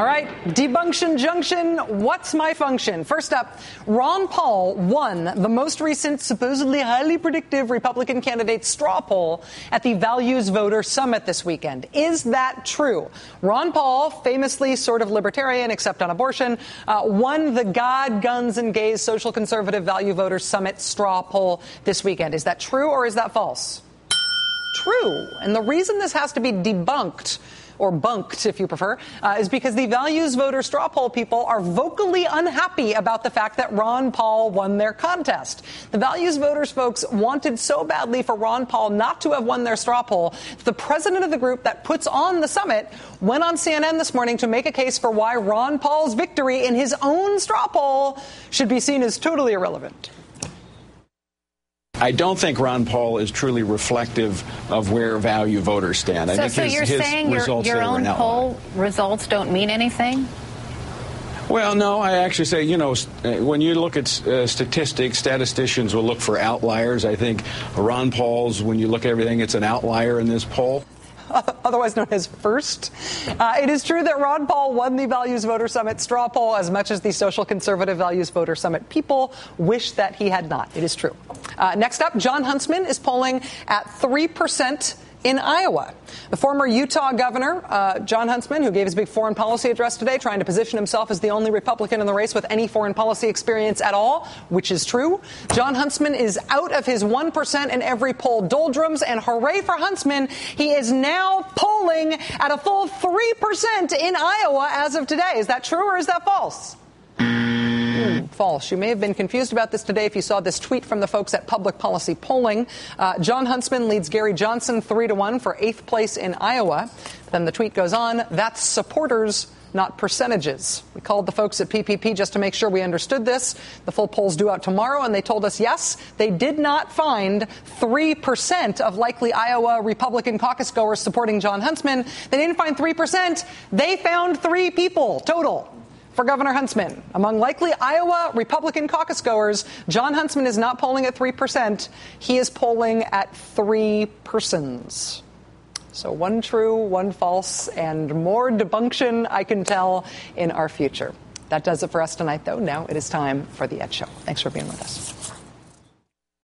All right, Debunction Junction, what's my function? First up, Ron Paul won the most recent, supposedly highly predictive Republican candidate straw poll at the Values Voter Summit this weekend. Is that true? Ron Paul, famously sort of libertarian except on abortion, won the God, Guns, and Gays Social Conservative Value Voter Summit straw poll this weekend. Is that true or is that false? True. And the reason this has to be debunked, or bunked if you prefer, is because the Values Voter straw poll people are vocally unhappy about the fact that Ron Paul won their contest. The Values Voters folks wanted so badly for Ron Paul not to have won their straw poll, the president of the group that puts on the summit went on CNN this morning to make a case for why Ron Paul's victory in his own straw poll should be seen as totally irrelevant. I don't think Ron Paul is truly reflective of where value voters stand. I think you're saying your own poll results don't mean anything? Well, no, I actually say, when you look at statistics, statisticians will look for outliers. I think Ron Paul's, when you look at everything, it's an outlier in this poll. Otherwise known as first. It is true that Ron Paul won the Values Voter Summit straw poll as much as the Social Conservative Values Voter Summit people wish that he had not. It is true. Next up, Jon Huntsman is polling at 3% in Iowa. The former Utah governor, Jon Huntsman, who gave his big foreign policy address today, trying to position himself as the only Republican in the race with any foreign policy experience at all, which is true. Jon Huntsman is out of his 1% in every poll doldrums, and hooray for Huntsman, he is now polling at a full 3% in Iowa as of today. Is that true or is that false? False. You may have been confused about this today if you saw this tweet from the folks at Public Policy Polling. Jon Huntsman leads Gary Johnson 3-1 for 8th place in Iowa. Then the tweet goes on, that's supporters, not percentages. We called the folks at PPP just to make sure we understood this. The full poll's due out tomorrow, and they told us, yes, they did not find 3% of likely Iowa Republican caucus goers supporting Jon Huntsman. They didn't find 3%. They found 3 people total for Governor Huntsman. Among likely Iowa Republican caucus goers, Jon Huntsman is not polling at 3%. He is polling at 3 persons. So 1 true, 1 false, and more debunction, I can tell, in our future. That does it for us tonight, though. Now it is time for The Ed Show. Thanks for being with us.